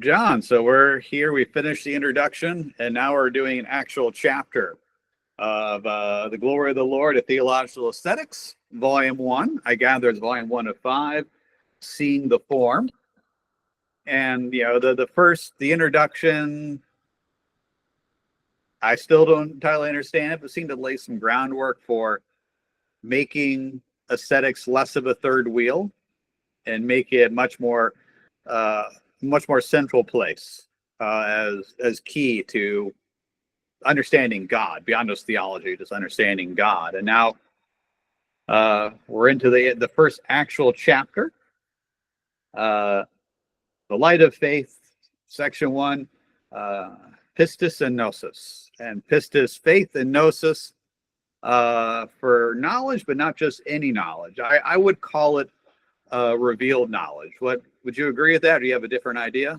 John, so we're here. We finished the introduction, and now we're doing an actual chapter of The Glory of the Lord at Theological Aesthetics, Volume 1. I gather it's Volume 1 of 5, Seeing the Form. And, the introduction, I still don't entirely understand it, but seemed to lay some groundwork for making aesthetics less of a third wheel and make it much more central place as key to understanding God beyond just theology, just understanding God. And now we're into the first actual chapter, the light of faith, section 1, pistis and gnosis. And pistis, faith, and gnosis for knowledge, but not just any knowledge. I would call it revealed knowledge. What would you agree with that? Or do you have a different idea?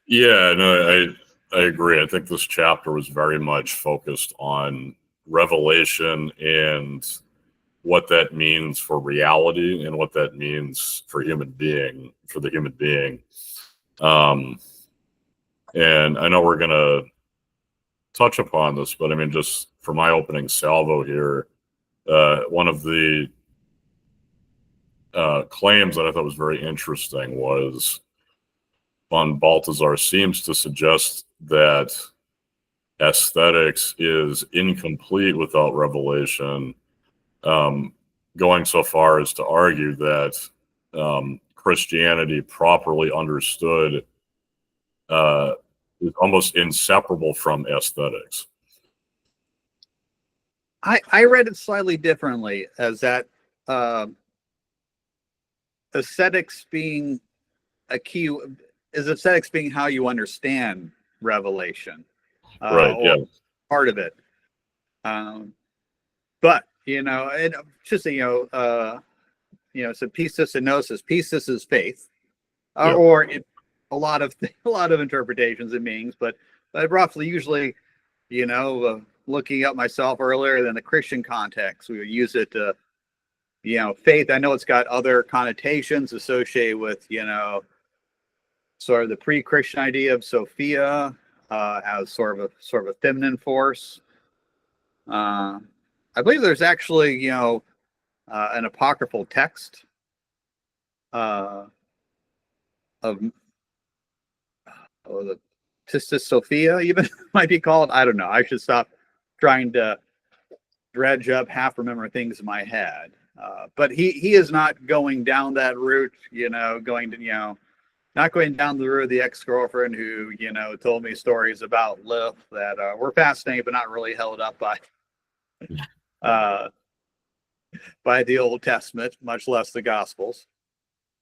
Yeah, no, I agree. I think this chapter was very much focused on revelation and what that means for reality and what that means for the human being. And I know we're going to touch upon this, but I mean, just for my opening salvo here, one of the claims that I thought was very interesting was Von Balthasar seems to suggest that aesthetics is incomplete without revelation, going so far as to argue that Christianity properly understood is almost inseparable from aesthetics. I read it slightly differently, as that aesthetics being a key, is aesthetics being how you understand revelation, right? Yeah, part of it. But and just so pistis and gnosis. Pistis is faith, Yeah. or a lot of interpretations it means, but roughly, usually, looking up myself earlier than the Christian context, we would use it to, faith. I know it's got other connotations associated with, sort of the pre-Christian idea of Sophia as sort of a feminine force. I believe there's actually, an apocryphal text of the Pistis Sophia, even might be called. I don't know. I should stop trying to dredge up half-remember things in my head. But he is not going down that route, not going down the road of the ex-girlfriend who, told me stories about Lilith that were fascinating, but not really held up by the Old Testament, much less the Gospels.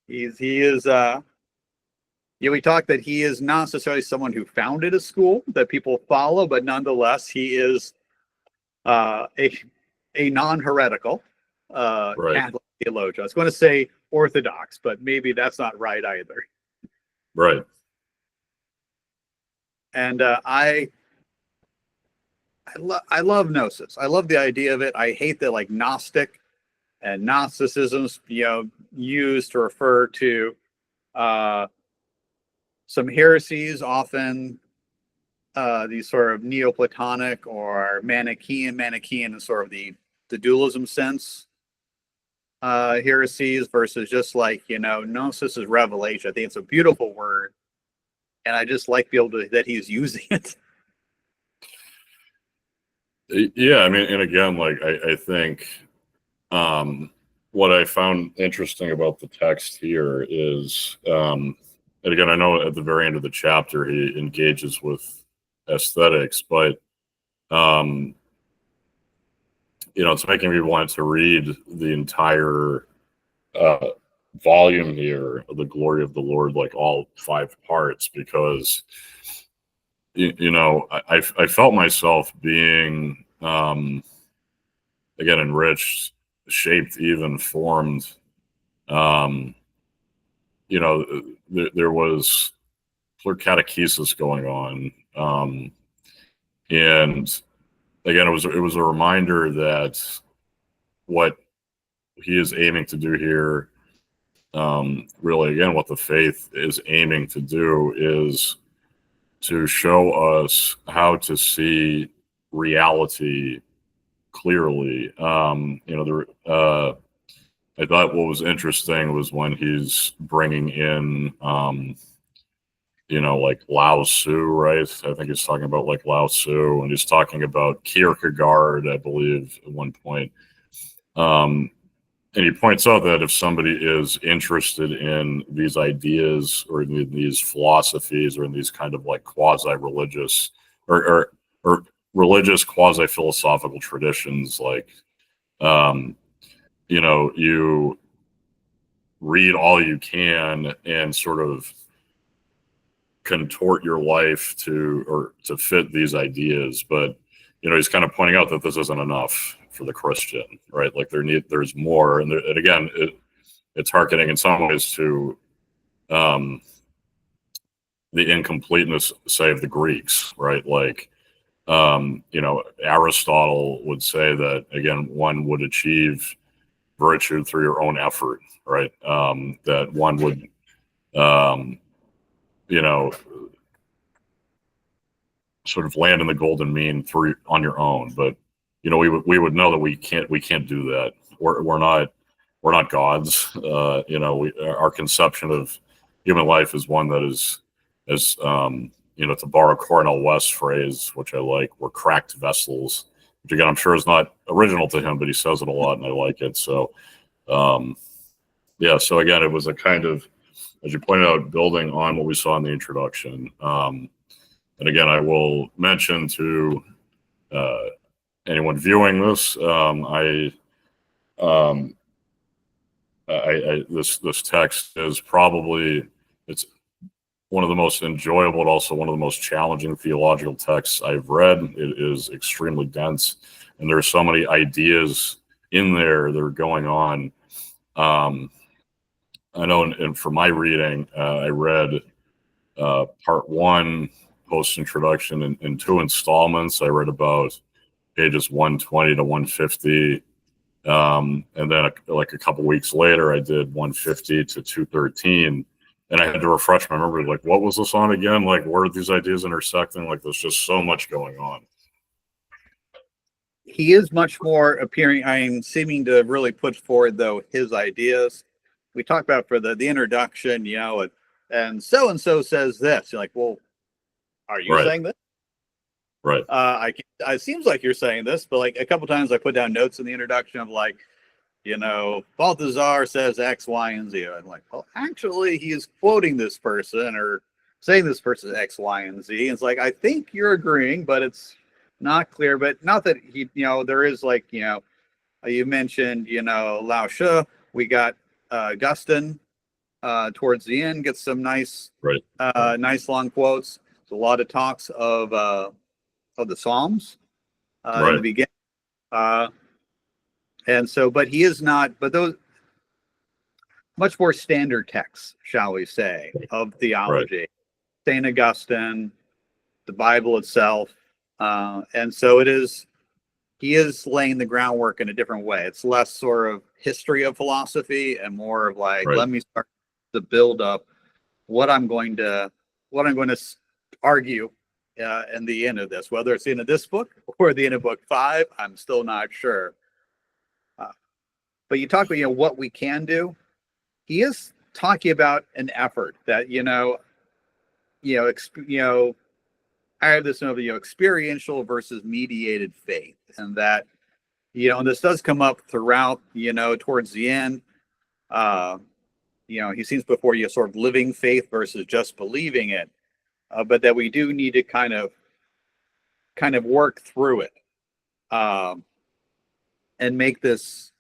He is we talked that he is not necessarily someone who founded a school that people follow, but nonetheless, he is a non-heretical right. Catholic theologian. I was going to say Orthodox, but maybe that's not right either. Right. And I love gnosis. I love the idea of it. I hate that, like, Gnostic and Gnosticism's used to refer to some heresies, often these sort of Neoplatonic or Manichaean in sort of the dualism sense heresies, versus just like, gnosis is revelation. I think it's a beautiful word, and I just like that he's using it. Yeah, I mean, and again, like I think what I found interesting about the text here is, and again, I know at the very end of the chapter he engages with aesthetics, but it's making me want to read the entire volume here of The Glory of the Lord, like all 5 parts, because I felt myself being again enriched, shaped, even formed. There was clear catechesis going on, and again, it was a reminder that what he is aiming to do here really, again, what the faith is aiming to do is to show us how to see reality clearly. I thought what was interesting was when he's bringing in, like Lao Tzu, right? I think he's talking about like Lao Tzu, and he's talking about Kierkegaard, I believe, at one point. And he points out that if somebody is interested in these ideas or in these philosophies or in these kind of like quasi-religious or religious quasi-philosophical traditions, like, you read all you can and sort of contort your life to fit these ideas. But he's kind of pointing out that this isn't enough for the Christian, right? Like there's more, and again, it's hearkening in some ways to the incompleteness, say, of the Greeks, right? Like, Aristotle would say that, again, one would achieve virtue through your own effort, right? That one would, you know, sort of land in the golden mean through on your own. But we would know that we can't do that. We're not gods. Our conception of human life is one that is to borrow Cornel West's phrase, which I like, we're cracked vessels, which again I'm sure is not original to him, but he says it a lot and I like it. So so again, it was a kind of, as you pointed out, building on what we saw in the introduction. And again, I will mention to anyone viewing this, this text is probably, it's one of the most enjoyable, but also one of the most challenging theological texts I've read. It is extremely dense, and there are so many ideas in there that are going on. I know, and for my reading, I read part one, post introduction, in two installments. I read about pages 120 to 150. And then like a couple weeks later, I did 150 to 213. And I had to refresh my memory, like, what was this on again? Like, where are these ideas intersecting? Like, there's just so much going on. He is much more appearing, I'm seeming to really put forward, though, his ideas. We talked about for the introduction, and so says this. You're like, well, are you Right. saying this? Right. It seems like you're saying this, but like a couple times I put down notes in the introduction of like, Balthasar says X, Y, and Z. I'm like, well, actually, he is quoting this person or saying this person X, Y, and Z. And it's like, I think you're agreeing, but it's not clear. But not that he, there is like, you mentioned, Lao Tzu. We got Augustine towards the end, gets some nice, Right. Nice long quotes. There's a lot of talks of the Psalms Right. in the beginning. And so, but he is not, but those much more standard texts, shall we say, of theology. Right. St. Augustine, the Bible itself. And so he is laying the groundwork in a different way. It's less sort of history of philosophy and more of like, right, let me start to build up what I'm going to argue in the end of this, whether it's the end of this book or the end of book 5, I'm still not sure. But you talk about, what we can do. He is talking about an effort that, I have this note of, experiential versus mediated faith. And that, and this does come up throughout, towards the end. He seems before you sort of living faith versus just believing it. But that we do need to kind of work through it. And make this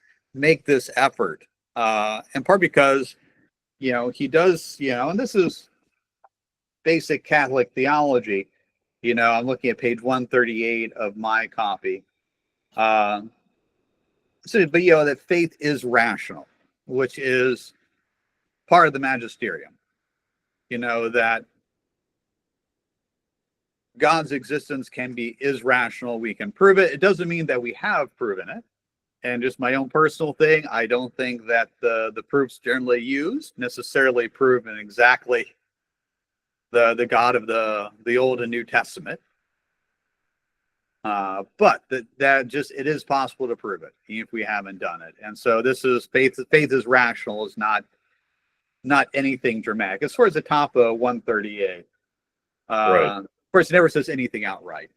effort, in part because he does, and this is basic Catholic theology. I'm looking at page 138 of my copy. But that faith is rational, which is part of the magisterium. That God's existence is rational. We can prove it. It doesn't mean that we have proven it. and just my own personal thing, I don't think that the proofs generally used necessarily prove in exactly the God of the Old and New Testament. But that just, it is possible to prove it if we haven't done it. And so this is faith. Faith is rational, is not anything dramatic. As far as the top of 138, Right. of course, it never says anything outright.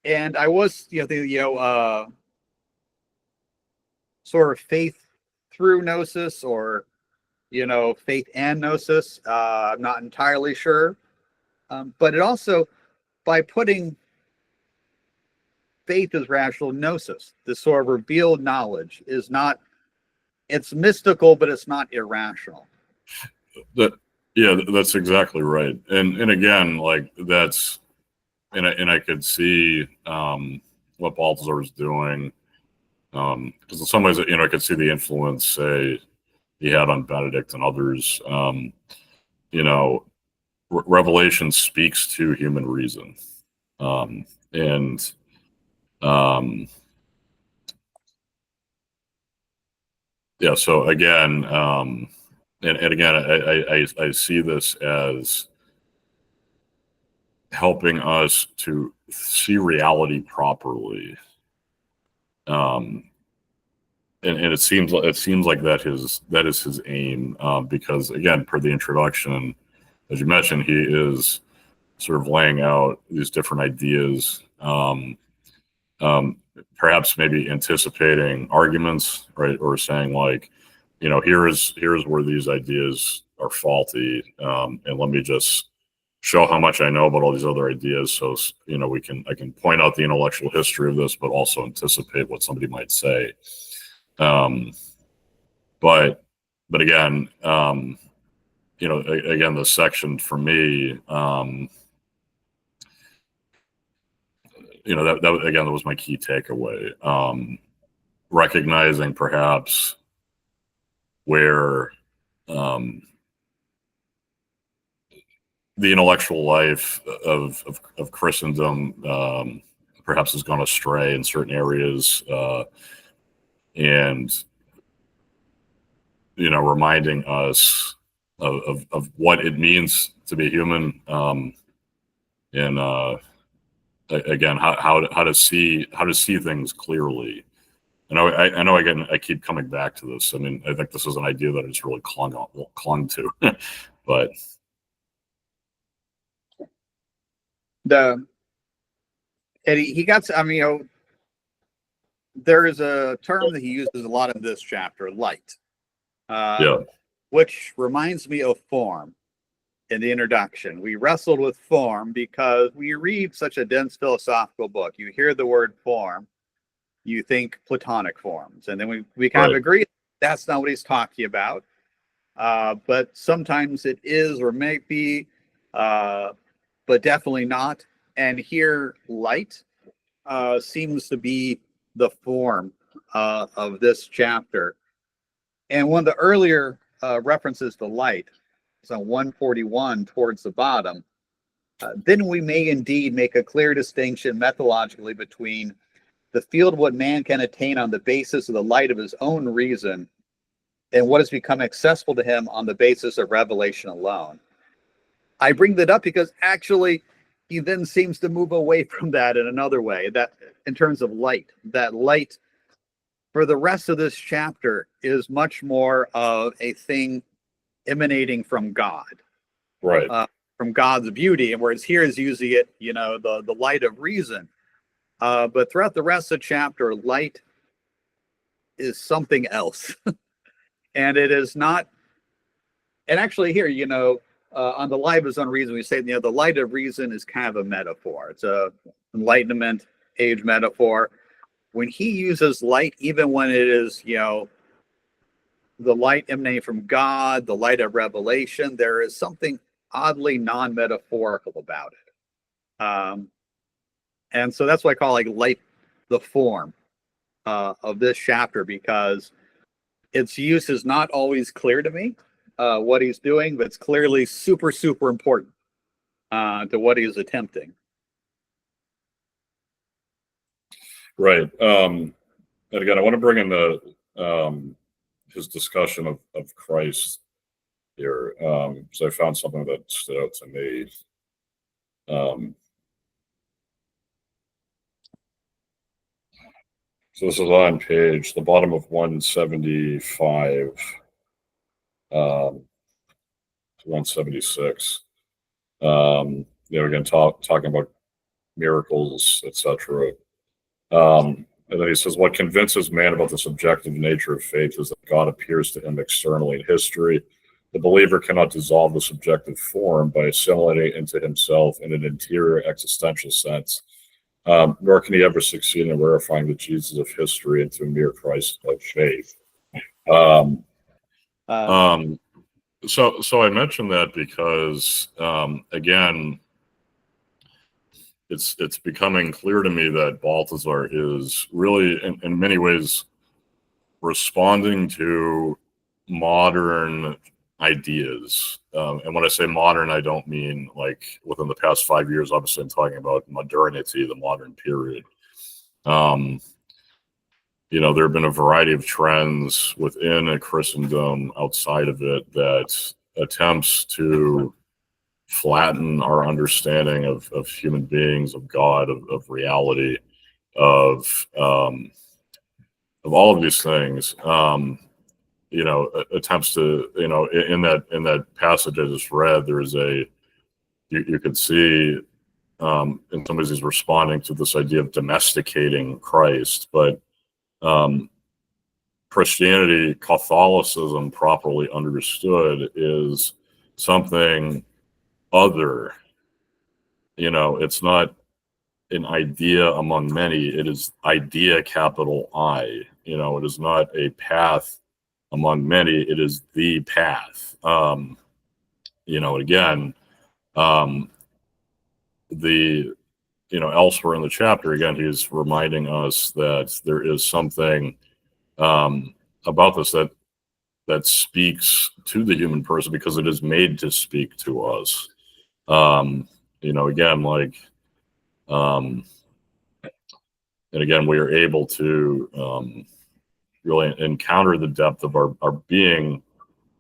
And I was, sort of faith through gnosis, or faith and gnosis. I'm not entirely sure, but it also, by putting faith as rational, gnosis, this sort of revealed knowledge, is not, it's mystical, but it's not irrational. That's exactly right. And again, like that's, and I could see what Balthasar was doing, because in some ways, I could see the influence, say, he had on Benedict and others. Revelation speaks to human reason, and yeah. So again, and again, I see this as helping us to see reality properly. And it seems like that is his aim, because again, per the introduction, as you mentioned, he is sort of laying out these different ideas, perhaps maybe anticipating arguments, right, or saying like, here's where these ideas are faulty, and let me just show how much I know about all these other ideas. So I can point out the intellectual history of this, but also anticipate what somebody might say. But again, again, the section for me, that again, that was my key takeaway. Recognizing perhaps where the intellectual life of Christendom perhaps has gone astray in certain areas, and reminding us of what it means to be human, and again, how to see things clearly. And I know again, I keep coming back to this. I mean, I think this is an idea that I just really clung to, but He got, I mean, there is a term that he uses a lot in this chapter, light, which reminds me of form. In the introduction, we wrestled with form because we read such a dense philosophical book. You hear the word form, you think Platonic forms, and then we kind of agree that's not what he's talking about. But sometimes it is, or may be, but definitely not. And here, light seems to be the form of this chapter. And one of the earlier references to light, so 141 towards the bottom, then we may indeed make a clear distinction methodologically between the field of what man can attain on the basis of the light of his own reason and what has become accessible to him on the basis of revelation alone. I bring that up because actually he then seems to move away from that in another way, that in terms of light, that light for the rest of this chapter is much more of a thing emanating from God, right, from God's beauty, and whereas here is using it, the light of reason. But throughout the rest of the chapter, light is something else, and it is not. And actually, here, on the light of his own reason, we say, the light of reason is kind of a metaphor. It's a enlightenment age metaphor. When he uses light, even when it is, the light emanating from God, the light of revelation, there is something oddly non-metaphorical about it. And so that's why I call light the form of this chapter, because its use is not always clear to me, what he's doing, but it's clearly super, super important to what he is attempting. Right. And again, I want to bring in his discussion of Christ here. So I found something that stood out to me. So this is on the bottom of 175 to 176. Again, talking about miracles, etc. And then he says, what convinces man about the subjective nature of faith is that God appears to him externally in history. The believer cannot dissolve the subjective form by assimilating it into himself in an interior existential sense, nor can he ever succeed in verifying the Jesus of history into a mere Christ of faith. So I mentioned that because, again, it's becoming clear to me that Balthasar is really, in many ways, responding to modern ideas. And when I say modern, I don't mean like within the past 5 years. Obviously, I'm talking about modernity, the modern period. There have been a variety of trends within a Christendom, outside of it, that attempts to flatten our understanding of human beings, of God, of reality, of all of these things. Attempts to, in that passage I just read, there is you could see in some ways he's responding to this idea of domesticating Christ, but Christianity, Catholicism, properly understood, is something other. It's not an idea among many. It is idea, capital I. It is not a path among many. It is the path. Again, elsewhere in the chapter, again, he's reminding us that there is something about this that speaks to the human person because it is made to speak to us. Again, and again, we are able to really encounter the depth of our being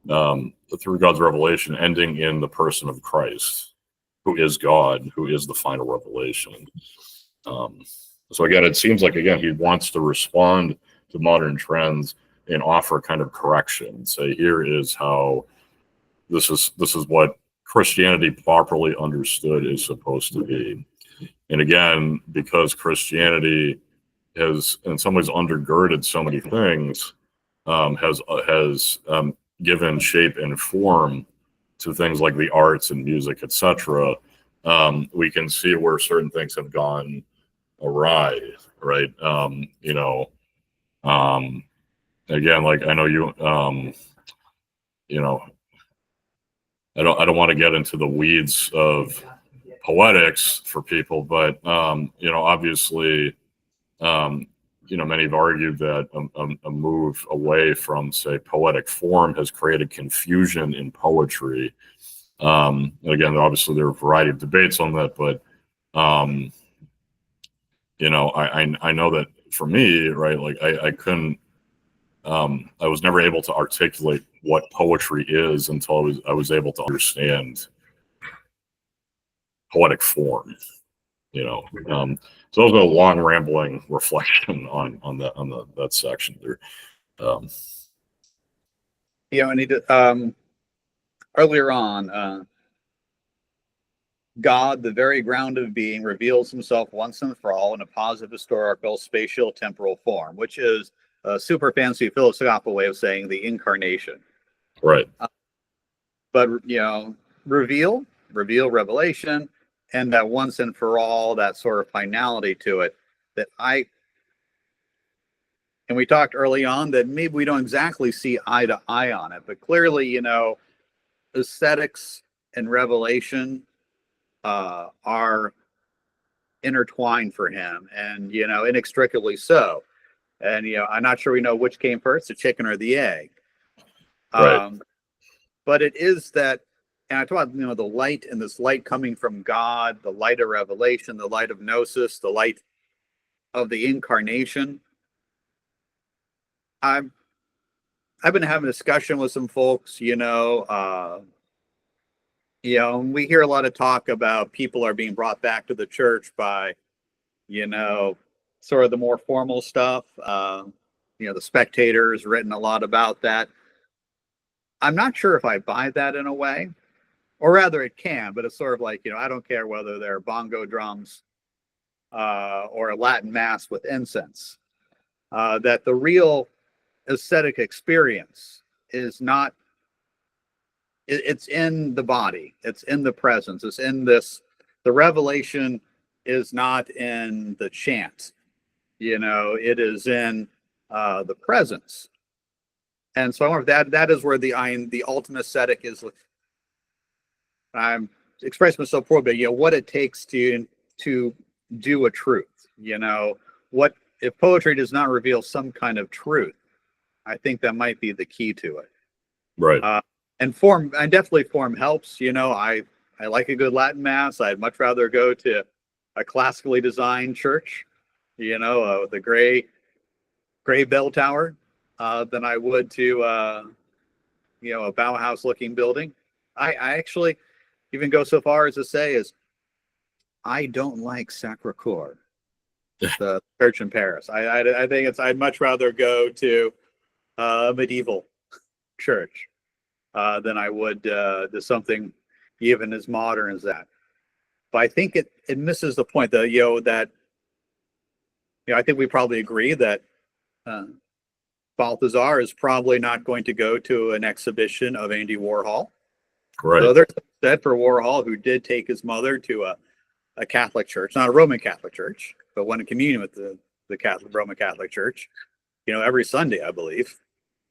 through God's revelation, ending in the person of Christ, who is God, who is the final revelation. So again, it seems like, again, he wants to respond to modern trends and offer kind of correction. Say, here is how this is what Christianity properly understood is supposed to be. And again, because Christianity has in some ways undergirded so many things, has given shape and form to things like the arts and music, etc. We can see where certain things have gone awry, right? Again, like I know you, I don't want to get into the weeds of poetics for people, but obviously, many have argued that a move away from, say, poetic form has created confusion in poetry. Again, obviously there are a variety of debates on that, but I know that for me, right, like I couldn't, I was never able to articulate what poetry is until I was able to understand poetic form. So that was a long rambling reflection on that section there. And he did earlier on. God, the very ground of being, reveals himself once and for all in a positive, historical, spatial, temporal form, which is a super fancy philosophical way of saying the incarnation. Right. But, reveal, revelation, and that once and for all, that sort of finality to it and we talked early on that maybe we don't exactly see eye to eye on it, but clearly, aesthetics and revelation are intertwined for him, and inextricably so. And I'm not sure we know which came first, the chicken or the egg. Right. But it is that, and I talk about the light, and this light coming from God, the light of revelation, the light of gnosis, the light of the incarnation. I've been having a discussion with some folks, and we hear a lot of talk about people are being brought back to the church by, you know, sort of the more formal stuff. The Spectator's written a lot about that. I'm not sure if I buy that in a way, or rather it can, but it's sort of like, I don't care whether they're bongo drums or a Latin mass with incense. That the real aesthetic experience is not, it's in the body, it's in the presence, it's in this, the revelation is not in the chant, it is in the presence. And so I wonder if that is where the ultimate aesthetic is. I'm expressing myself poorly, but what it takes to do a truth. What if poetry does not reveal some kind of truth? I think that might be the key to it. Right. And form, and definitely form helps. I like a good Latin mass. I'd much rather go to a classically designed church, the gray bell tower, than I would to a Bauhaus looking building. I actually even go so far as to say is I don't like Sacre Coeur, the church in Paris. I think I'd much rather go to a medieval church than I would to something even as modern as that. But I think it misses the point that I think we probably agree that Balthasar is probably not going to go to an exhibition of Andy Warhol. Right. So there's said for Warhol, who did take his mother to a Catholic church, not a Roman Catholic church, but went in communion with the Roman Catholic Church, every Sunday, I believe.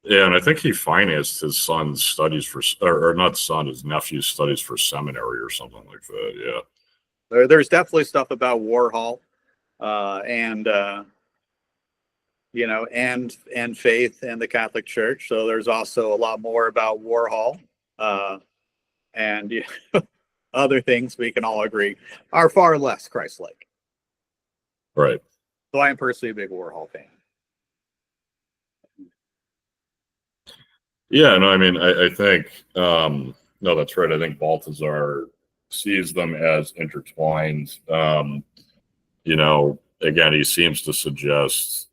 Yeah, and I think he financed his son's studies or not son, his nephew's studies for seminary or something like that. Yeah. There's definitely stuff about Warhol, and faith and the Catholic Church. So there's also a lot more about Warhol, and other things we can all agree are far less Christ-like. Right. So I am personally a big Warhol fan. Yeah, no, I mean, I think, no, that's right. I think Balthasar sees them as intertwined. Again, he seems to suggest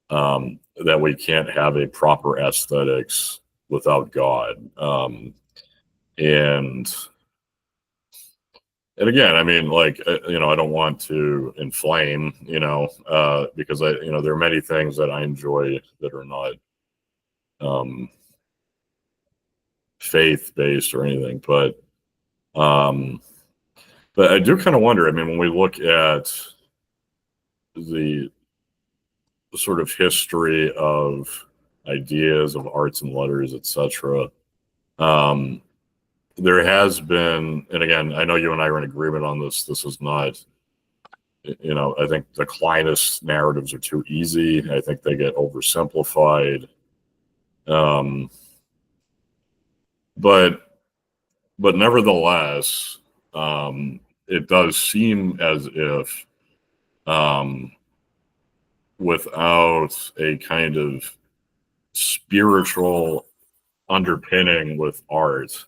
that we can't have a proper aesthetics without God. And again, I mean, I don't want to inflame, because there are many things that I enjoy that are not faith-based or anything, but I do kind of wonder. I mean, when we look at the sort of history of ideas of arts and letters, etc., there has been, and again, I know you and I are in agreement on this. This is not, I think the Declinist narratives are too easy. I think they get oversimplified. But nevertheless, it does seem as if without a kind of spiritual underpinning with art,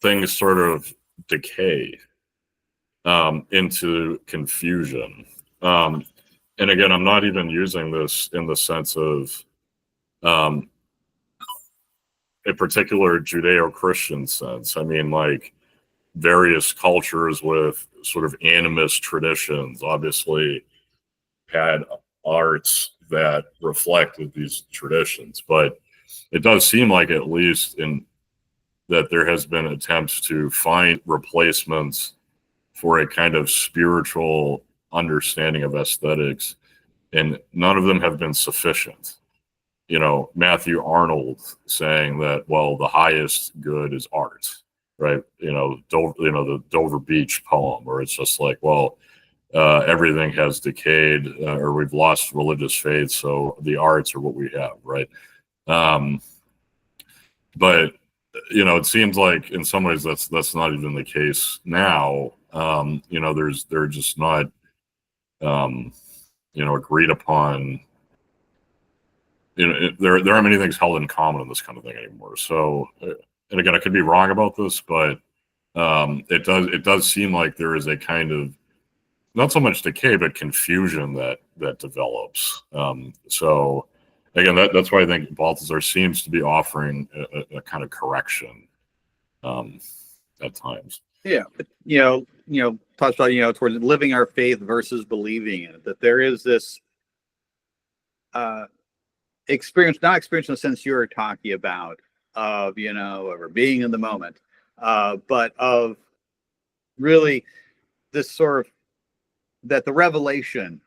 things sort of decay into confusion. And again, I'm not even using this in the sense of a particular Judeo-Christian sense. I mean, like various cultures with sort of animist traditions obviously had arts that reflected these traditions, but it does seem like, at least in that, there has been attempts to find replacements for a kind of spiritual understanding of aesthetics, and none of them have been sufficient. Matthew Arnold saying that, well, the highest good is art, right? The Dover Beach poem, where it's just like, well, everything has decayed, or we've lost religious faith, so the arts are what we have, right? But it seems like in some ways that's not even the case now. They're just not, agreed upon. There aren't many things held in common in this kind of thing anymore. So, and again, I could be wrong about this, but it does seem like there is a kind of, not so much decay, but confusion that develops. So again, that's why I think Balthasar seems to be offering a kind of correction at times. Yeah, but, talks about, towards living our faith versus believing in it, that there is this experience, not experience in the sense you were talking about of, or being in the moment, but of really this sort of, that the revelation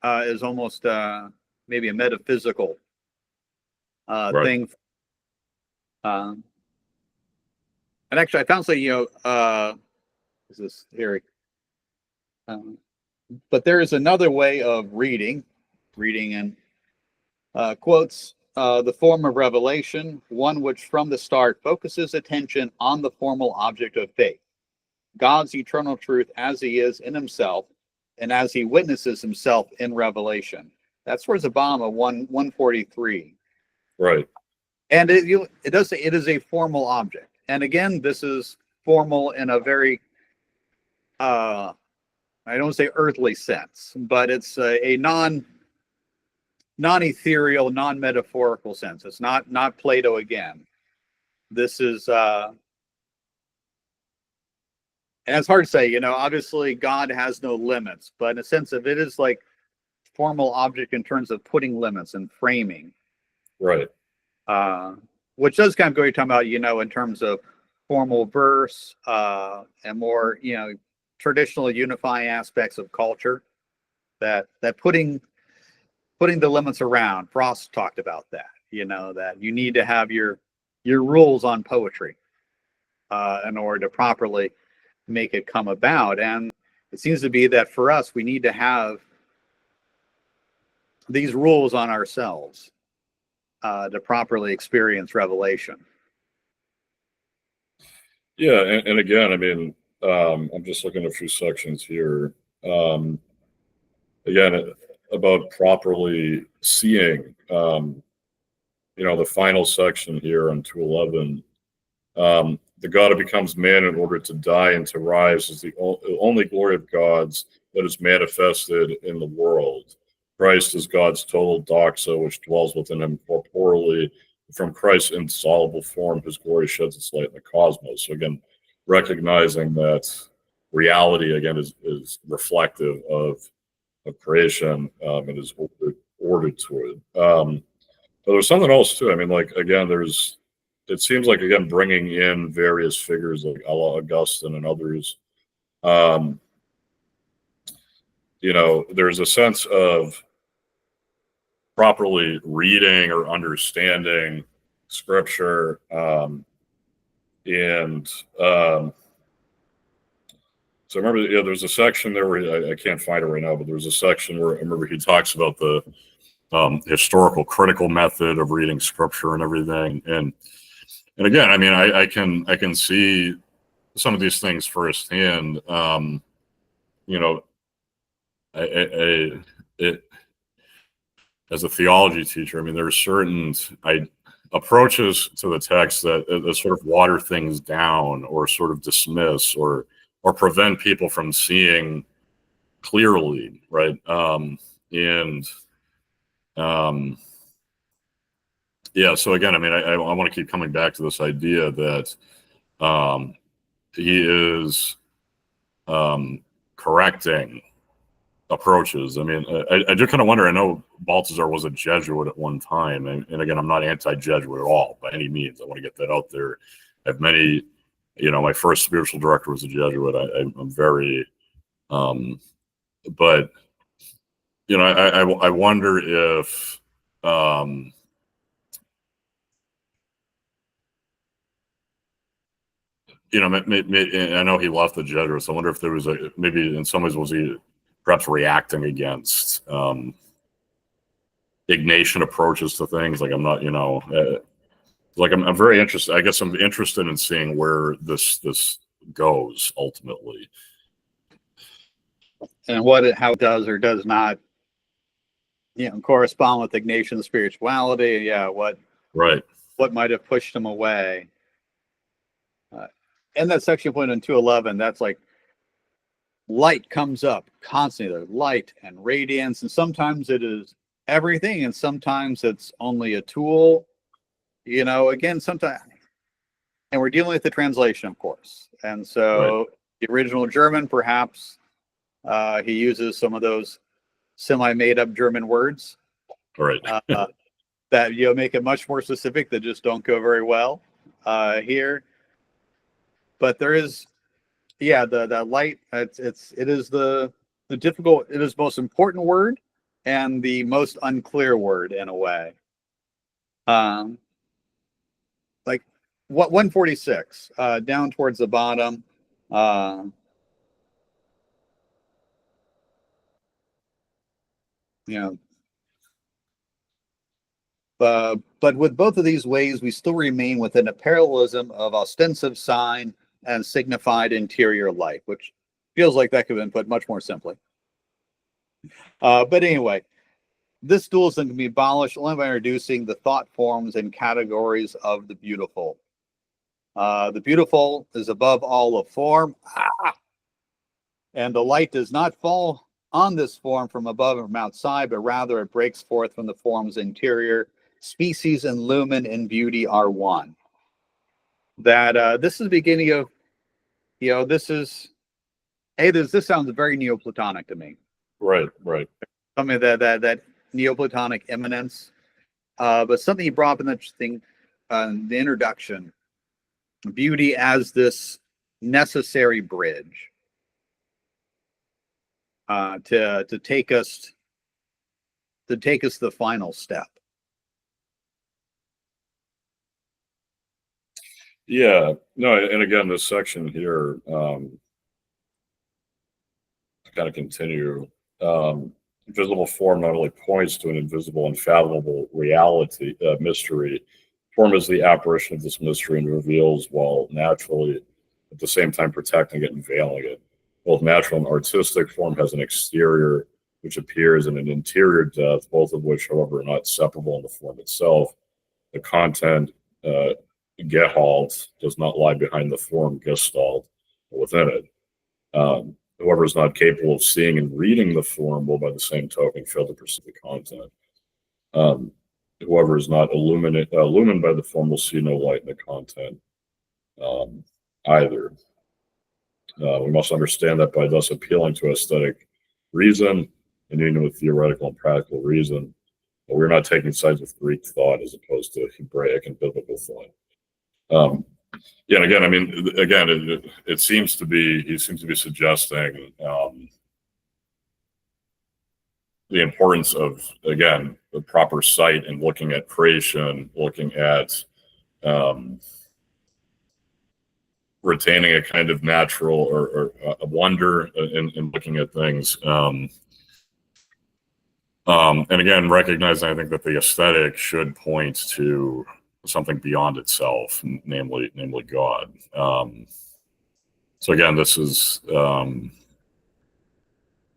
is almost maybe a metaphysical Right. thing. And actually, I found something, is this here? But there is another way of reading and quotes the form of revelation, one which from the start focuses attention on the formal object of faith, God's eternal truth as he is in himself and as he witnesses himself in revelation. That's where Obama 143. Right. And it does say it is a formal object. And again, this is formal in a very, I don't say earthly sense, but it's a non-ethereal, non-metaphorical sense. It's not Plato again. This is, and it's hard to say, obviously God has no limits, but in a sense of it is like formal object in terms of putting limits and framing. Right. Which does kind of go, you're talking about, in terms of formal verse and more, traditional unifying aspects of culture, that putting the limits around. Frost talked about that, that you need to have your rules on poetry in order to properly make it come about. And it seems to be that for us, we need to have these rules on ourselves to properly experience revelation. Yeah, and again, I mean, I'm just looking at a few sections here. Again, about properly seeing, the final section here on 211, the God who becomes man in order to die and to rise is the only glory of God's that is manifested in the world. Christ is God's total doxa, which dwells within him corporally. From Christ's insoluble form, his glory sheds its light in the cosmos. So again, recognizing that reality, again, is reflective of creation and is ordered to it. But there's something else too. I mean, like, again, it seems like, again, bringing in various figures like Augustine and others, there's a sense of properly reading or understanding scripture. So I remember, there's a section there where I can't find it right now, but there's a section where I remember he talks about the historical critical method of reading scripture and everything. And again, I mean, I can see some of these things firsthand. As a theology teacher, I mean, there are certain approaches to the text that sort of water things down or sort of dismiss or prevent people from seeing clearly, right? Yeah, so again, I mean, I want to keep coming back to this idea that he is correcting approaches. I mean, I do kind of wonder, I know Balthasar was a Jesuit at one time, and again, I'm not anti-Jesuit at all by any means. I want to get that out there. I have many, my first spiritual director was a Jesuit. I'm very, but, I wonder if, I know he left the Jesuits. I wonder if there was maybe in some ways was he perhaps reacting against Ignatian approaches to things. Like I'm not, like I'm very interested. I guess I'm interested in seeing where this goes ultimately, and how it does or does not correspond with Ignatian spirituality. Yeah, what Right. might have pushed him away. And that section point in 211, that's like light comes up constantly. There's light and radiance, and sometimes it is everything, and sometimes it's only a tool. Again, sometimes, and we're dealing with the translation, of course. And so the original German, perhaps he uses some of those semi-made-up German words, Right. that make it much more specific, that just don't go very well here. But there is, that light. It is the difficult. It is most important word and the most unclear word in a way. Like what 146 down towards the bottom. But with both of these ways, we still remain within a parallelism of ostensive sign and signified interior light, which feels like that could have been put much more simply. But anyway, this dualism can be abolished only by introducing the thought forms and categories of the beautiful. The beautiful is above all of form, and the light does not fall on this form from above or from outside, but rather it breaks forth from the form's interior. Species and lumen and beauty are one. That this is the beginning of, this sounds very Neoplatonic to me. Right. Something that Neoplatonic immanence, but something he brought up in the interesting, the introduction, beauty as this necessary bridge to take us the final step. Yeah. No, and again, this section here, to kind of continue, visible form not only points to an invisible, unfathomable reality, mystery. Form is the apparition of this mystery and reveals, while naturally at the same time protecting it and veiling it. Both natural and artistic form has an exterior which appears in an interior depth, both of which, however, are not separable in the form itself. The content, Gehalt, does not lie behind the form, Gestalt, within it. Whoever is not capable of seeing and reading the form will, by the same token, fail to perceive the content. Whoever is not illumined by the form will see no light in the content either. We must understand that by thus appealing to aesthetic reason and union with theoretical and practical reason, but we're not taking sides with Greek thought as opposed to Hebraic and biblical thought. And again, I mean, it seems to be, he seems to be suggesting the importance of, again, the proper sight and looking at creation, looking at retaining a kind of natural or a wonder in looking at things. And again, recognizing, I think, that the aesthetic should point to something beyond itself, namely God. So again, this is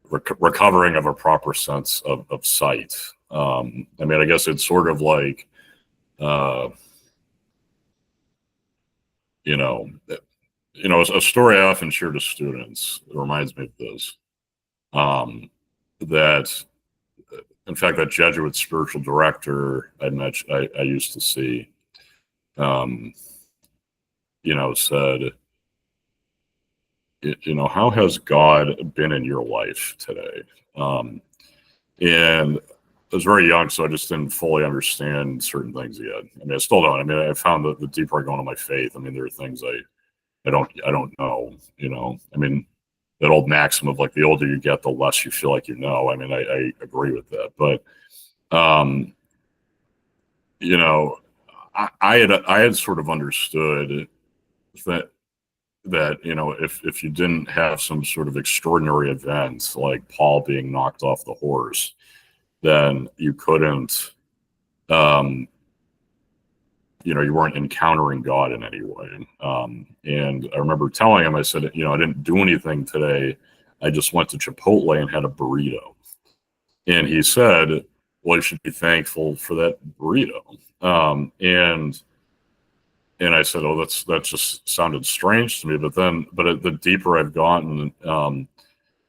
recovering of a proper sense of sight. I mean, I guess it's sort of like, a story I often share to students. It reminds me of this. That, in fact, that Jesuit spiritual director I used to see, said, how has God been in your life today? And I was very young, so I just didn't fully understand certain things yet. I mean, I still don't. I mean, I found that the deeper I go into my faith, I mean, there are things I don't know. I mean, that old maxim of, like, the older you get, the less you feel like you know. I mean, I agree with that, but I had sort of understood that if you didn't have some sort of extraordinary event like Paul being knocked off the horse, then you couldn't, you weren't encountering God in any way. And I remember telling him, I said, I didn't do anything today. I just went to Chipotle and had a burrito. And he said, well, you should be thankful for that burrito. And I said, oh, that just sounded strange to me. But the deeper I've gotten,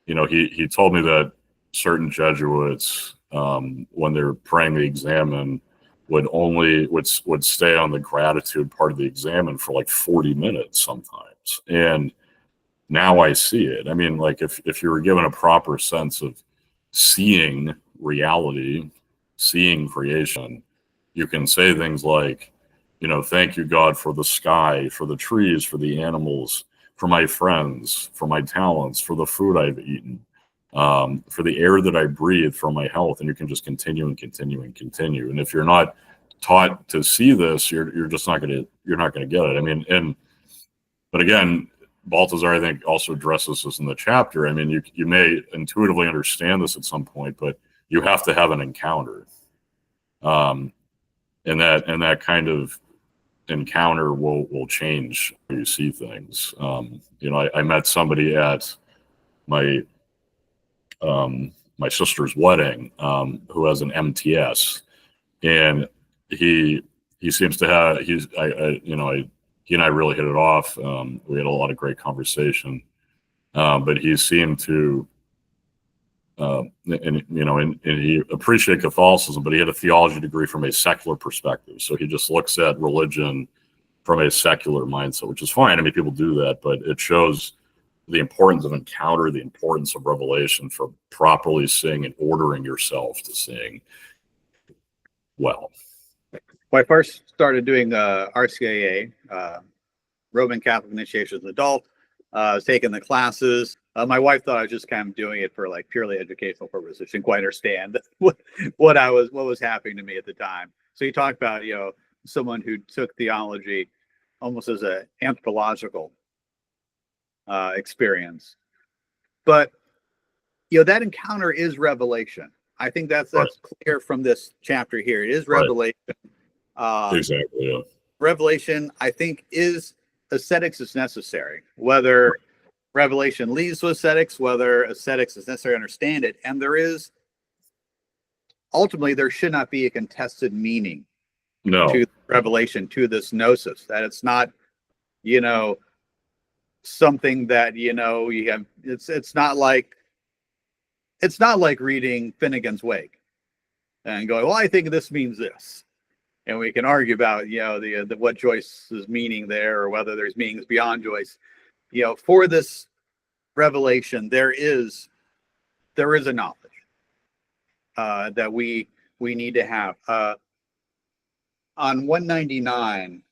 he told me that certain Jesuits, when they're praying the examen, would stay on the gratitude part of the examen for like 40 minutes sometimes. And now I see it. I mean, like if you were given a proper sense of seeing reality, seeing creation, you can say things like, thank you, God, for the sky, for the trees, for the animals, for my friends, for my talents, for the food I've eaten, for the air that I breathe, for my health. And you can just continue and continue and continue. And if you're not taught to see this, you're just not going to get it. I mean, but again, Balthasar, I think, also addresses this in the chapter. I mean, you may intuitively understand this at some point, but you have to have an encounter. And that kind of encounter will change how you see things. I met somebody at my sister's wedding who has an MTS, and he seems to have he and I really hit it off. We had a lot of great conversation, but he seemed to and he appreciated Catholicism, but he had a theology degree from a secular perspective. So he just looks at religion from a secular mindset, which is fine. I mean, people do that, but it shows the importance of encounter, the importance of revelation for properly seeing and ordering yourself to seeing well. When I first started doing RCIA, Roman Catholic Initiation as an adult, I was taking the classes. My wife thought I was just kind of doing it for like purely educational purposes. She didn't quite understand what was happening to me at the time. So you talk about, someone who took theology almost as an anthropological experience. But, that encounter is revelation. I think that's clear from this chapter here. It is revelation. Exactly. Yeah. Revelation, I think, aesthetics is necessary. Whether revelation leads to aesthetics, whether aesthetics is necessary to understand it, and ultimately there should not be a contested meaning to revelation, to this gnosis. That it's not, something that you have. It's not like reading Finnegan's Wake and going, well, I think this means this. And we can argue about, the what Joyce's meaning there, or whether there's meanings beyond Joyce. For this revelation, there is a knowledge that we need to have. On 199,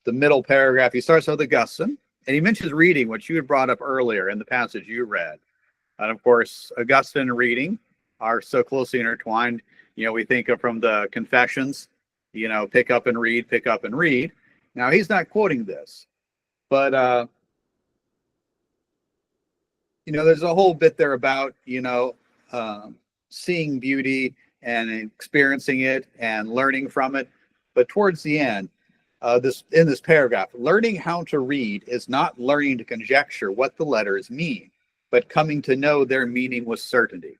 the middle paragraph, he starts with Augustine, and he mentions reading, which you had brought up earlier in the passage you read. And of course, Augustine and reading are so closely intertwined. We think of from the Confessions, pick up and read, pick up and read. Now, he's not quoting this, but, there's a whole bit there about, seeing beauty and experiencing it and learning from it. But towards the end, in this paragraph, learning how to read is not learning to conjecture what the letters mean, but coming to know their meaning with certainty.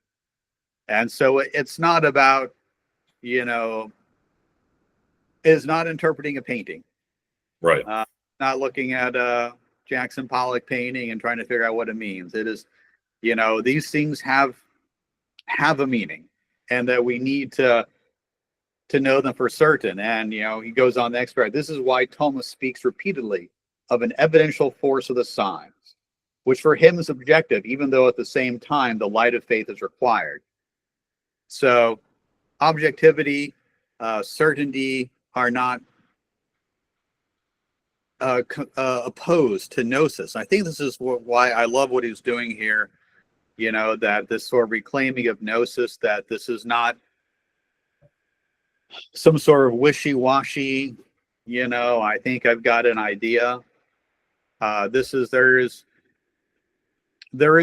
And so it's not about, it's not interpreting a painting. Right. Not looking at a Jackson Pollock painting and trying to figure out what it means. It is, these things have a meaning, and that we need to know them for certain. And, he goes on the next part. This is why Thomist speaks repeatedly of an evidential force of the signs, which for him is objective, even though at the same time the light of faith is required. So objectivity, certainty are not opposed to gnosis. I think this is why I love what he's doing here, that this sort of reclaiming of gnosis, that this is not some sort of wishy-washy, I think I've got an idea. There is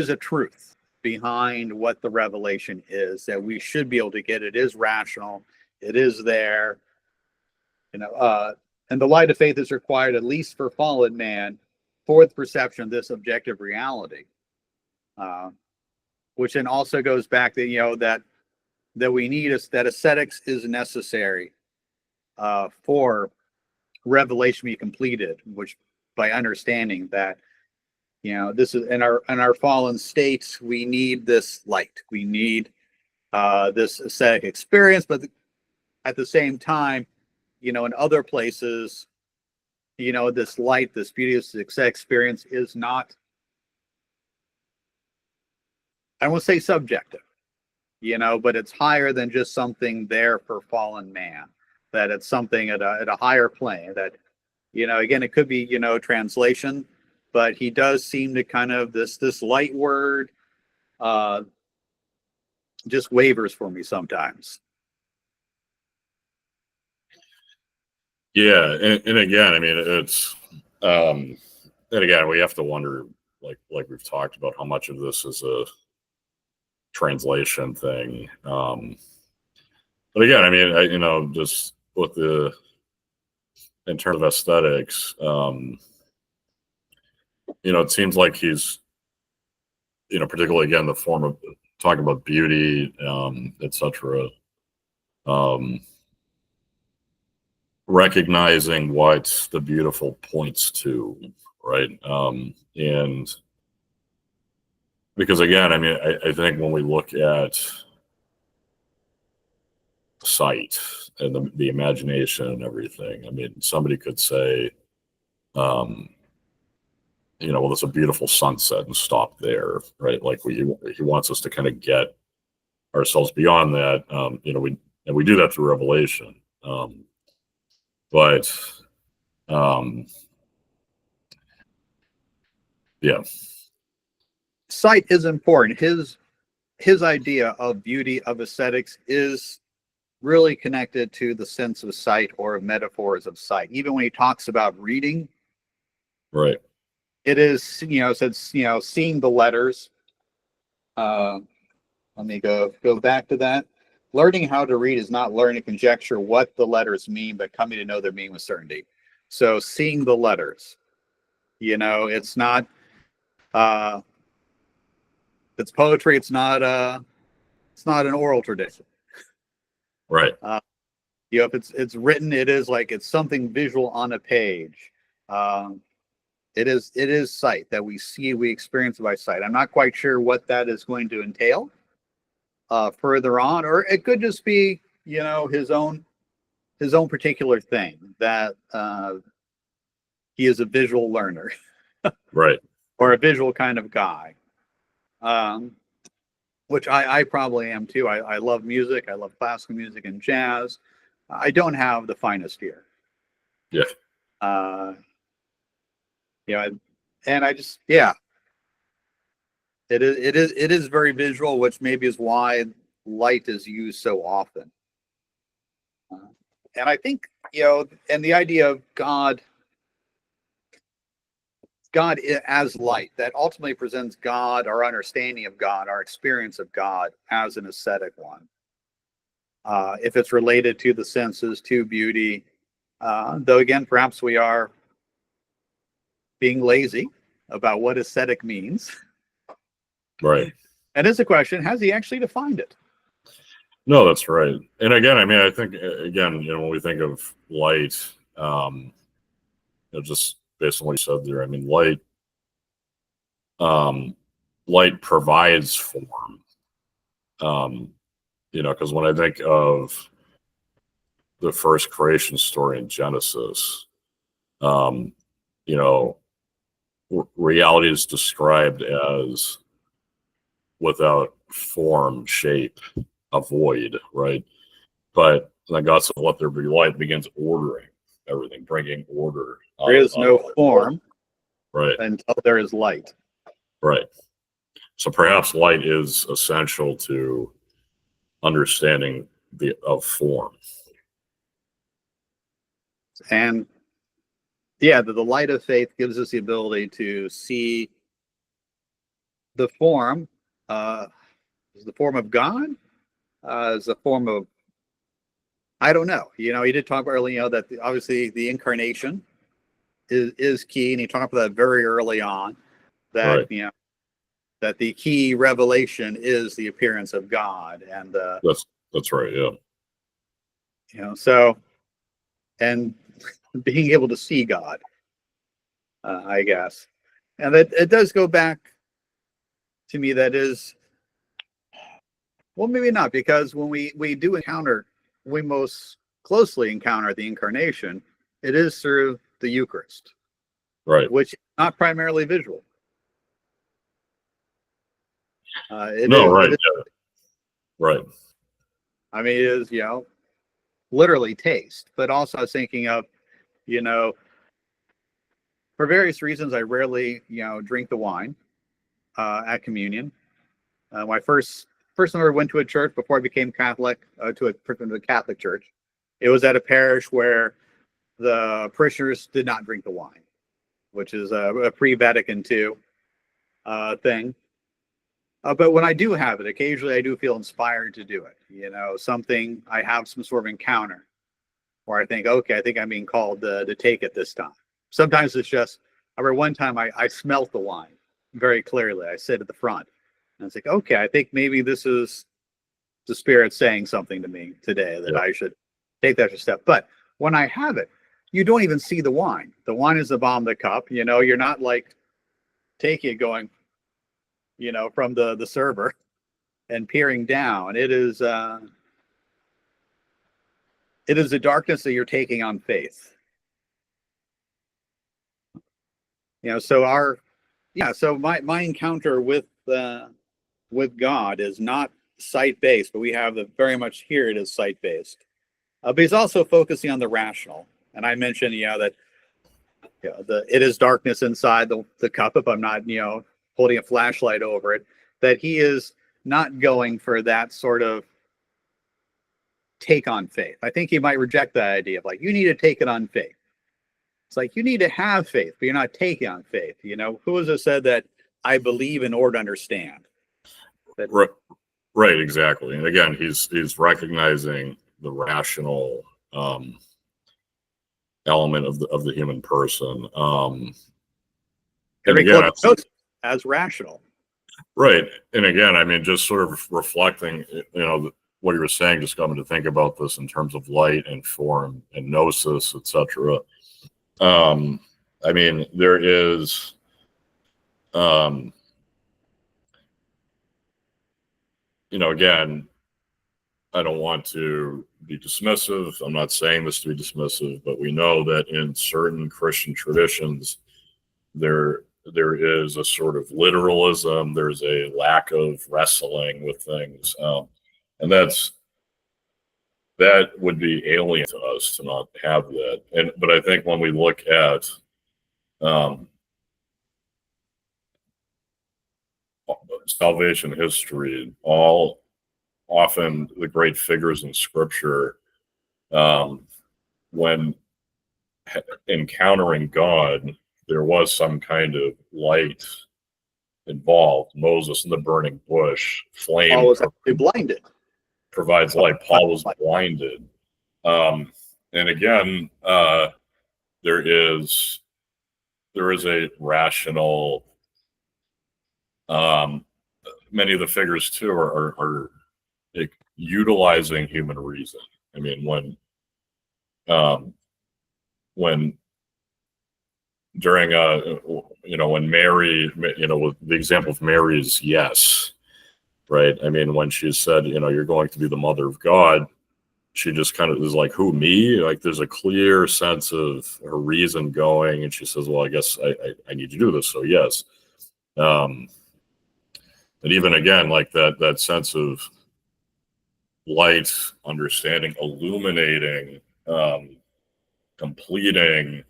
a truth behind what the revelation is, that we should be able to get. It is rational. It is there. And the light of faith is required, at least for fallen man, for the perception of this objective reality. Which then also goes back to, that that we need is that aesthetics is necessary for revelation to be completed, which by understanding that, this is in our fallen states, we need this light, we need this aesthetic experience, but at the same time, in other places, this light, this beauty, this aesthetic experience is not, I won't say subjective, but it's higher than just something there for fallen man, that it's something at a higher plane that, again, it could be, translation, but he does seem to kind of this light word just wavers for me sometimes. Yeah, and again, I mean, it's and again, we have to wonder, like we've talked about, how much of this is a translation thing. But again, I mean, just with in terms of aesthetics, it seems like he's, particularly again, the form of talking about beauty, etc. Recognizing what the beautiful points to, right? And because again, I mean, I think when we look at sight and the imagination and everything, I mean, somebody could say, well, it's a beautiful sunset and stop there, right? Like he wants us to kind of get ourselves beyond that. We do that through revelation. But yeah, sight is important. His idea of beauty, of aesthetics, is really connected to the sense of sight or metaphors of sight. Even when he talks about reading, right, it is, said, seeing the letters. Let me go back to that. Learning how to read is not learning to conjecture what the letters mean, but coming to know their meaning with certainty. So seeing the letters, it's not, it's poetry. It's not an oral tradition. right. If it's written, it is like it's something visual on a page. It is sight that we see, we experience by sight. I'm not quite sure what that is going to entail further on, or it could just be, his own particular thing, that he is a visual learner, Right, or a visual kind of guy, which I probably am too. I love music. I love classical music and jazz. I don't have the finest ear. yeah, and I just, yeah, it is very visual, which maybe is why light is used so often. And I think, and the idea of God as light, that ultimately presents God, our understanding of God, our experience of God, as an aesthetic one. If it's related to the senses, to beauty, though again, perhaps we are being lazy about what aesthetic means. right. And it's a question, has he actually defined it? No, that's right. And again, I mean, I think, again, when we think of light, just based on what you said there, I mean, light provides form. Because when I think of the first creation story in Genesis, reality is described as without form, shape, a void, right? But then God said, "Let there be light," begins ordering everything, bringing order. There is no form, right, until there is light. Right. So perhaps light is essential to understanding of form. And yeah, the light of faith gives us the ability to see the form, is the form of God, is the form of, I don't know. He did talk about earlier, that obviously the incarnation is key, and he talked about that very early on. That right. that the key revelation is the appearance of God, and That's That's right. Yeah. So, and being able to see God, I guess. And that it does go back to me. That is, well, maybe not, because when we do encounter, we most closely encounter the incarnation, it is through the Eucharist, Right. which is not primarily visual. It No. is, Right. it is, Yeah. Right. I mean, it is, literally taste. But also I was thinking of, you know, for various reasons, I rarely, drink the wine at communion. When I first time I ever went to a church before I became Catholic, to a Catholic church, it was at a parish where the parishioners did not drink the wine, which is a pre-Vatican II thing. But when I do have it, occasionally I do feel inspired to do it. Something, I have some sort of encounter where I think, okay, I think I'm being called to take it this time. Sometimes it's just, I remember one time I smelt the wine very clearly. I sit at the front and it's like, okay, I think maybe this is the Spirit saying something to me today that I should take that extra step. But when I have it, you don't even see the wine. The wine is the bottom of the cup. You're not like taking it going, from the server and peering down. It is the darkness that you're taking on faith. So my encounter with God is not sight based, but we have very much here it is sight based. But he's also focusing on the rational. And I mentioned, that it is darkness inside the cup if I'm not, holding a flashlight over it, that he is not going for that sort of take on faith. I think he might reject that idea of like, you need to take it on faith. It's like, you need to have faith, but you're not taking on faith. Who has it said that I believe in order to understand? Right, exactly. And again, he's recognizing the rational element of the human person. And again, as rational. Right. And again, I mean, just sort of reflecting, what you were saying, just coming to think about this in terms of light and form and gnosis, etc. I mean, there is, again, I don't want to be dismissive. I'm not saying this to be dismissive, but we know that in certain Christian traditions, there is a sort of literalism. There's a lack of wrestling with things, and that would be alien to us to not have that. But I think when we look at salvation history, often the great figures in Scripture, when encountering God, there was some kind of light involved. Moses in the burning bush, flame. Paul was actually blinded. Provides light. Paul was blinded. And again, there is a rational. Many of the figures too are utilizing human reason. I mean, when during when Mary, with the example of Mary's yes, right? I mean, when she said, you're going to be the mother of God, she just kind of is like, who, me? Like, there's a clear sense of her reason going, and she says, well, I guess I need to do this, so yes. And even again, like that sense of light, understanding, illuminating, completing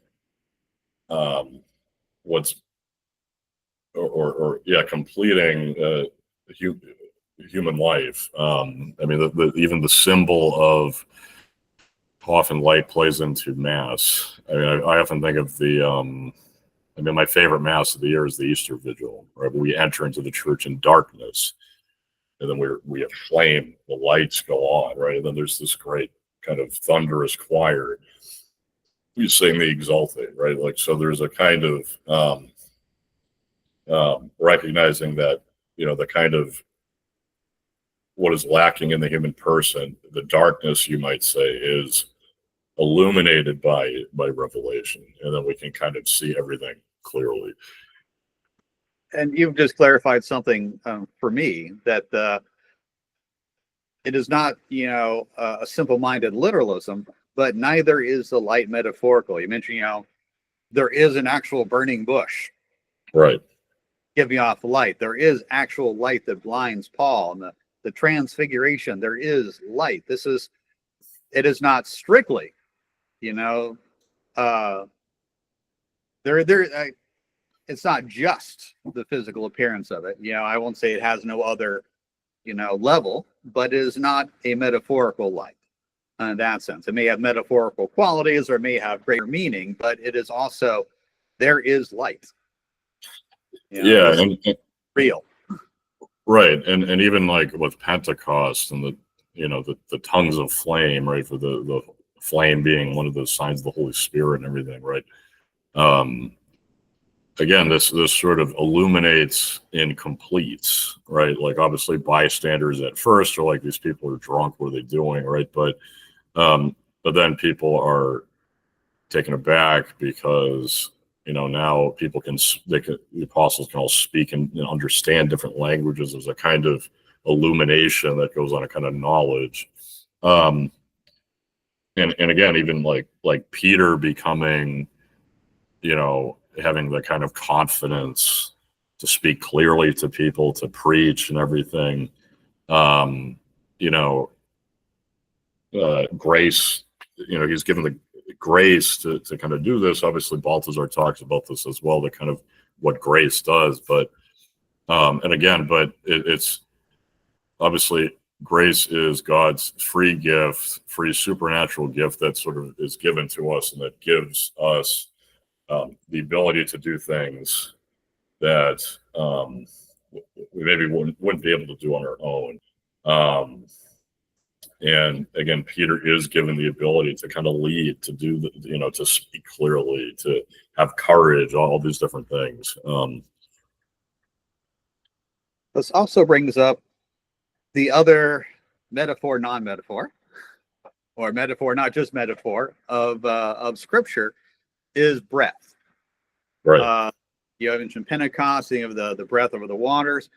completing human life. I mean, even the symbol of how often light plays into Mass. I mean, I often think of my favorite Mass of the year is the Easter Vigil, right? We enter into the church in darkness, and then we have flame, the lights go on, right? And then there's this great kind of thunderous choir. You sing the Exultate, right? Like, so there's a kind of recognizing that, the kind of what is lacking in the human person, the darkness, you might say, is illuminated by revelation, and then we can kind of see everything clearly. And you've just clarified something for me, that it is not, a simple-minded literalism, but neither is the light metaphorical. You mentioned, there is an actual burning bush, Right. giving off light. There is actual light that blinds Paul, and the transfiguration. There is light. It is not strictly, uh, it's not just the physical appearance of it. I won't say it has no other, level, but it is not a metaphorical light in that sense. It may have metaphorical qualities or it may have greater meaning, but it is also, there is light. Yeah, and real. Right, and even like with Pentecost and the tongues of flame, right? For the flame being one of the signs of the Holy Spirit and everything, right? Again, this sort of illuminates and completes, right? Like obviously bystanders at first are like, these people are drunk, what are they doing, right? But then people are taken aback because now people the apostles can all speak and understand different languages. There's a kind of illumination that goes on, a kind of knowledge. And again, even like Peter becoming, having the kind of confidence to speak clearly to people, to preach and everything. Grace, he's given the grace to kind of do this. Obviously, Balthasar talks about this as well, the kind of what grace does. But it's obviously grace is God's free gift, free supernatural gift that sort of is given to us, and that gives us the ability to do things that we maybe wouldn't be able to do on our own. And again, Peter is given the ability to kind of lead, to do to speak clearly, to have courage, all these different things. This also brings up the other metaphor, non-metaphor, or metaphor, not just metaphor, of Scripture, is breath. Right. You mentioned Pentecost, think of the breath over the waters.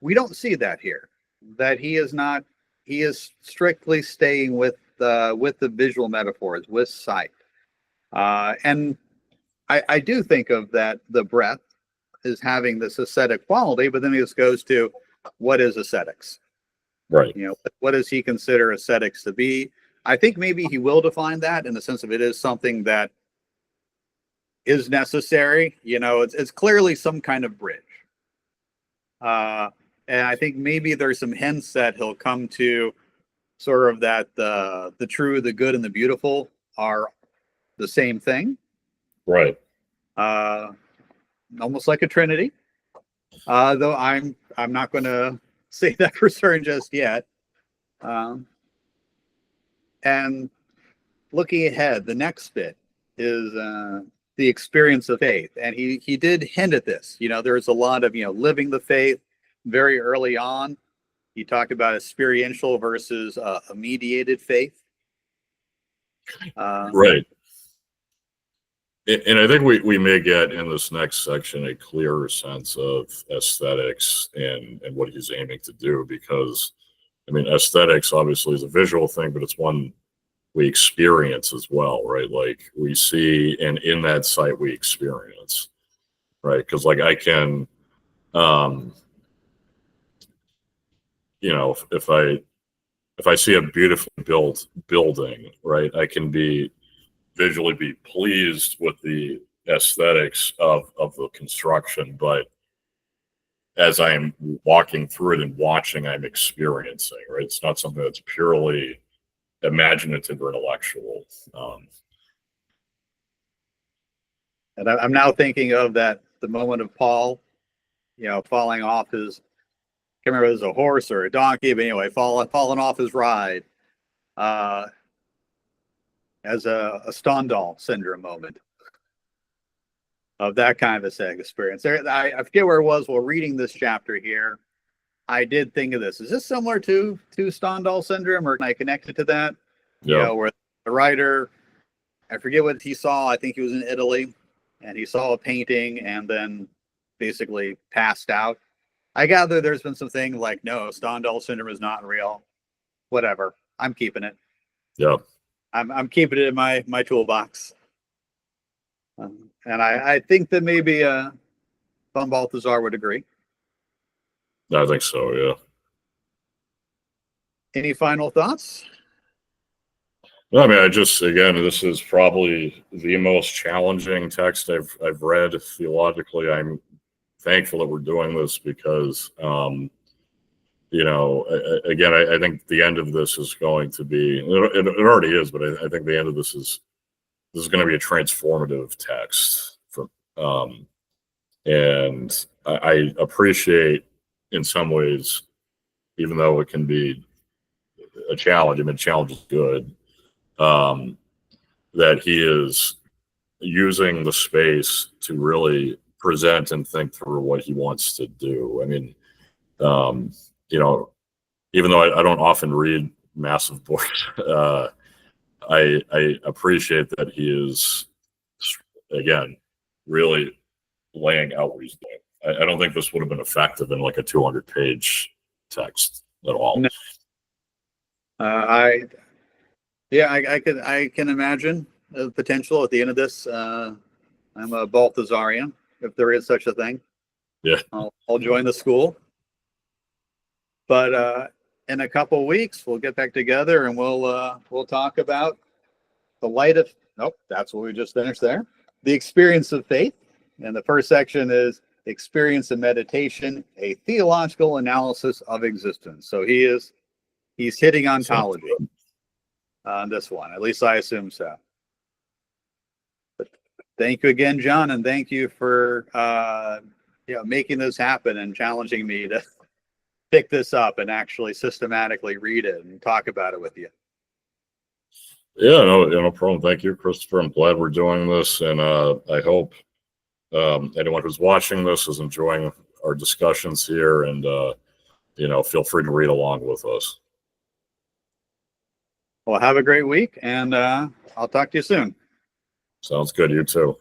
We don't see that here. That he is strictly staying with the visual metaphors, with sight. And I do think of that, the breath is having this ascetic quality, but then this goes to, what is ascetics? Right. What does he consider ascetics to be? I think maybe he will define that in the sense of it is something that is necessary. It's clearly some kind of bridge. And I think maybe there's some hints that he'll come to sort of that the true, the good, and the beautiful are the same thing. Right. Almost like a trinity. Though I'm not going to say that for certain just yet. And looking ahead, the next bit is the experience of faith. And he did hint at this. There's a lot of, living the faith very early on. He talked about experiential versus a mediated faith. Right. And I think we may get in this next section a clearer sense of aesthetics and what he's aiming to do, because aesthetics obviously is a visual thing, but it's one we experience as well, right? Like we see, and in that sight we experience, right? Because like I can, if I see a beautifully built building, right, I can visually be pleased with the aesthetics of the construction, but as I'm walking through it and watching, I'm experiencing, right? It's not something that's purely imaginative or intellectual. And I'm now thinking of the moment of Paul, falling off his, I can't remember if it was a horse or a donkey, but anyway, falling off his ride, as a Stendhal syndrome moment of that kind of aesthetic experience. I forget where it was while reading this chapter here. I did think of this. Is this similar to Stendhal syndrome, or can I connect it to that? You Yeah. know, where the writer, I forget what he saw. I think he was in Italy, and he saw a painting and then basically passed out. I gather there's been something like, no, Stendhal syndrome is not real. Whatever. I'm keeping it. Yeah. I'm keeping it in my toolbox. And I think that maybe Von Balthasar would agree. I think so. Yeah. Any final thoughts? No, I mean, again, this is probably the most challenging text I've read theologically. I'm thankful that we're doing this because, again, I think the end of this is going to be, it already is, but I think the end of this is going to be a transformative text and I appreciate in some ways, even though it can be a challenge, I mean, challenge is good, that he is using the space to really present and think through what he wants to do. I mean, even though I don't often read massive books, I appreciate that he is, again, really laying out what he's doing. I don't think this would have been effective in like a 200-page text at all. No. I can imagine the potential at the end of this. I'm a Balthasarian, if there is such a thing. Yeah. I'll join the school. But in a couple of weeks, we'll get back together and we'll talk about the light of. Nope, that's what we just finished there. The experience of faith, and the first section is experience of meditation, a theological analysis of existence. So he's hitting ontology on this one. At least I assume so. But thank you again, John, and thank you for making this happen and challenging me to pick this up and actually systematically read it and talk about it with you. Yeah, no problem. Thank you, Christopher. I'm glad we're doing this, and I hope anyone who's watching this is enjoying our discussions here, and feel free to read along with us. Well, have a great week, and I'll talk to you soon. Sounds good. You too.